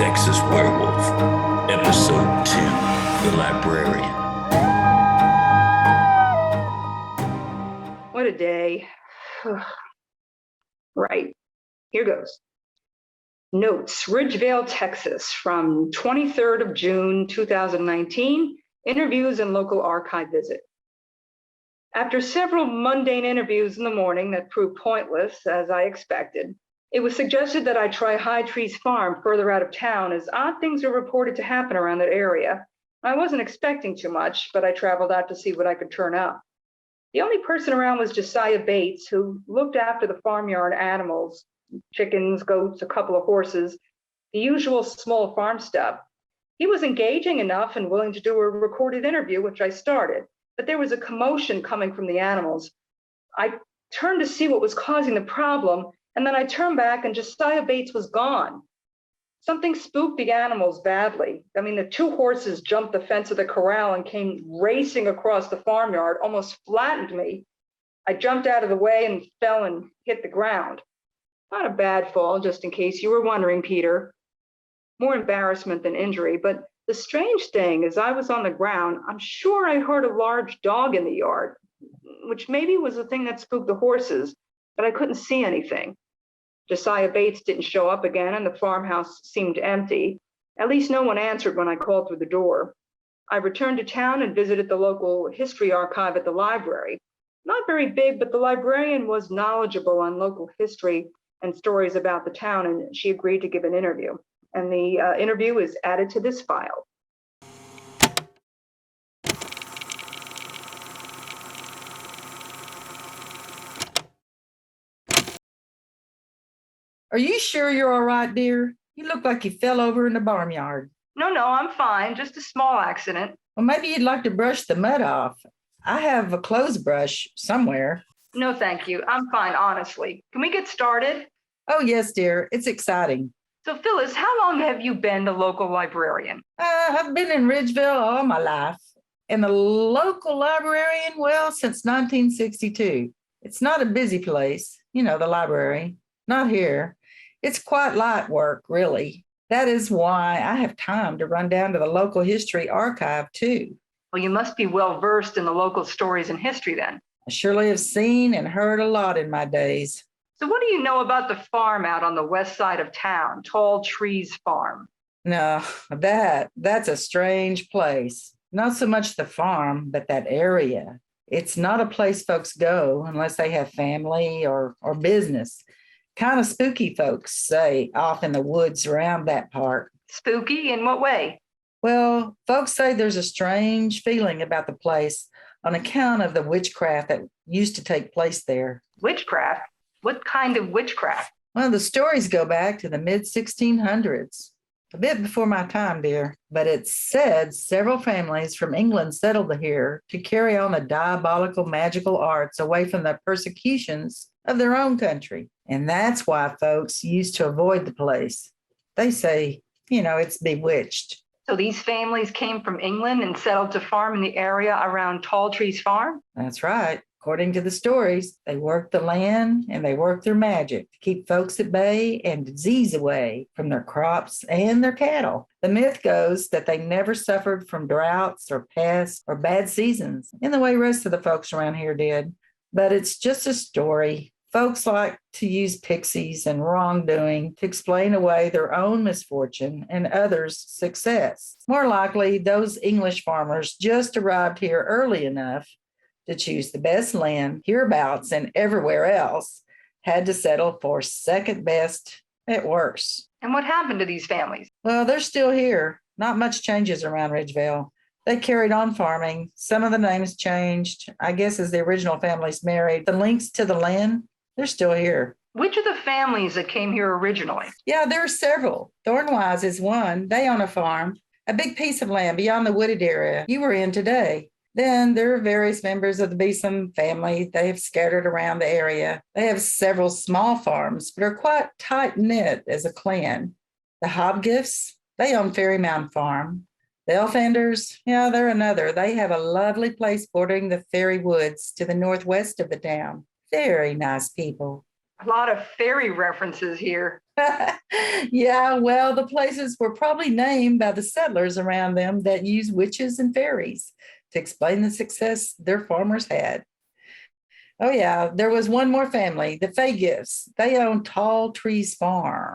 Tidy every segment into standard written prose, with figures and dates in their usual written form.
Texas Werewolf, Episode 2, The Librarian. What a day. Right, here goes. Notes, Ridgevale, Texas, from 23rd of June, 2019, interviews and local archive visit. After several mundane interviews in the morning that proved pointless, as I expected, it was suggested that I try High Trees Farm further out of town, as odd things are reported to happen around that area. I wasn't expecting too much, but I traveled out to see what I could turn up. The only person around was Josiah Bates, who looked after the farmyard animals, chickens, goats, a couple of horses, the usual small farm stuff. He was engaging enough and willing to do a recorded interview, which I started, but there was a commotion coming from the animals. I turned to see what was causing the problem, and then I turned back and Josiah Bates was gone. Something spooked the animals badly. I mean, the two horses jumped the fence of the corral and came racing across the farmyard, almost flattened me. I jumped out of the way and fell and hit the ground. Not a bad fall, just in case you were wondering, Peter. More embarrassment than injury, but the strange thing is I was on the ground. I'm sure I heard a large dog in the yard, which maybe was the thing that spooked the horses, but I couldn't see anything. Josiah Bates didn't show up again, and the farmhouse seemed empty. At least no one answered when I called through the door. I returned to town and visited the local history archive at the library. Not very big, but the librarian was knowledgeable on local history and stories about the town, and she agreed to give an interview. And the interview is added to this file. Are you sure you're all right, dear? You look like you fell over in the barnyard. No, I'm fine. Just a small accident. Well, maybe you'd like to brush the mud off. I have a clothes brush somewhere. No, thank you. I'm fine, honestly. Can we get started? Oh, yes, dear. It's exciting. So, Phyllis, how long have you been the local librarian? I've been in Ridgeville all my life. And the local librarian, well, since 1962. It's not a busy place, the library. Not here. It's quite light work, really. That is why I have time to run down to the local history archive, too. Well, you must be well versed in the local stories and history then. I surely have seen and heard a lot in my days. So what do you know about the farm out on the west side of town, Tall Trees Farm? No, that's a strange place. Not so much the farm, but that area. It's not a place folks go unless they have family or business. Kind of spooky, folks say, off in the woods around that part. Spooky? In what way? Well, folks say there's a strange feeling about the place on account of the witchcraft that used to take place there. Witchcraft? What kind of witchcraft? Well, the stories go back to the mid-1600s, a bit before my time, dear. But it's said several families from England settled here to carry on the diabolical magical arts away from the persecutions of their own country. And that's why folks used to avoid the place. They say, it's bewitched. So these families came from England and settled to farm in the area around Tall Trees Farm? That's right. According to the stories, they worked the land and they worked their magic to keep folks at bay and disease away from their crops and their cattle. The myth goes that they never suffered from droughts or pests or bad seasons in the way the rest of the folks around here did. But it's just a story. Folks like to use pixies and wrongdoing to explain away their own misfortune and others' success. More likely, those English farmers just arrived here early enough to choose the best land hereabouts and everywhere else, had to settle for second best at worst. And what happened to these families? Well, they're still here. Not much changes around Ridgeville. They carried on farming. Some of the names changed. I guess as the original families married, the links to the land, they're still here. Which are the families that came here originally? Yeah, there are several. Thornwise is one. They own a farm, a big piece of land beyond the wooded area you were in today. Then there are various members of the Beeson family. They have scattered around the area. They have several small farms, but are quite tight-knit as a clan. The Hobgifts, they own Fairy Mound Farm. The Elfenders, they're another. They have a lovely place bordering the fairy woods to the northwest of the town. Very nice people. A lot of fairy references here. Yeah, well, the places were probably named by the settlers around them that used witches and fairies to explain the success their farmers had. Oh, yeah, there was one more family, the Fagifts. They owned Tall Trees Farm.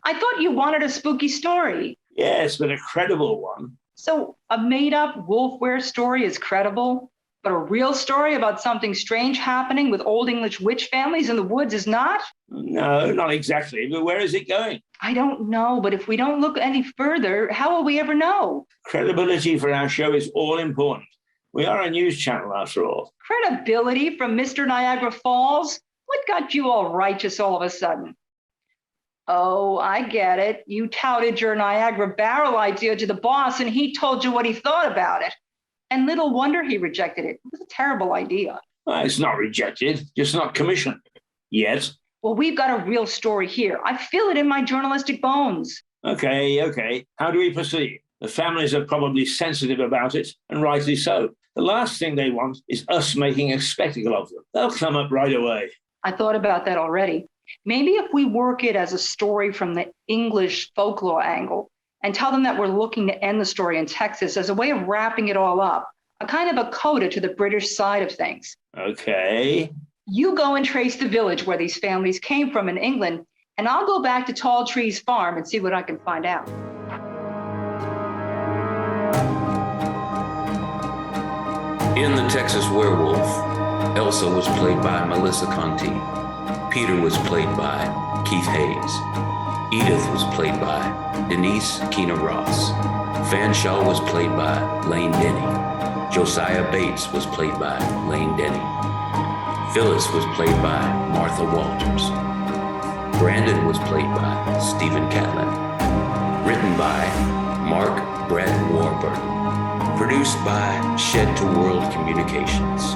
I thought you wanted a spooky story. Yes, but a credible one. So a made-up wolf-wear story is credible, but a real story about something strange happening with Old English witch families in the woods is not? No, not exactly. But where is it going? I don't know, but if we don't look any further, how will we ever know? Credibility for our show is all important. We are a news channel, after all. Credibility from Mr. Niagara Falls? What got you all righteous all of a sudden? Oh, I get it. You touted your Niagara barrel idea to the boss and he told you what he thought about it. And little wonder he rejected it. It was a terrible idea. Well, it's not rejected, just not commissioned. Yet. Well, we've got a real story here. I feel it in my journalistic bones. Okay. How do we proceed? The families are probably sensitive about it, and rightly so. The last thing they want is us making a spectacle of them. They'll come up right away. I thought about that already. Maybe if we work it as a story from the English folklore angle and tell them that we're looking to end the story in Texas as a way of wrapping it all up, a kind of a coda to the British side of things. Okay. You go and trace the village where these families came from in England, and I'll go back to Tall Trees Farm and see what I can find out. In The Texas Werewolf, Elsa was played by Melissa Conti. Peter was played by Keith Hayes. Edith was played by Denise Keena-Ross. Fanshaw was played by Lane Denney. Josiah Bates was played by Lane Denney. Phyllis was played by Martha Walters. Brandon was played by Stephen Catlin. Written by Mark Brett-Warburton. Produced by Shed to World Communications.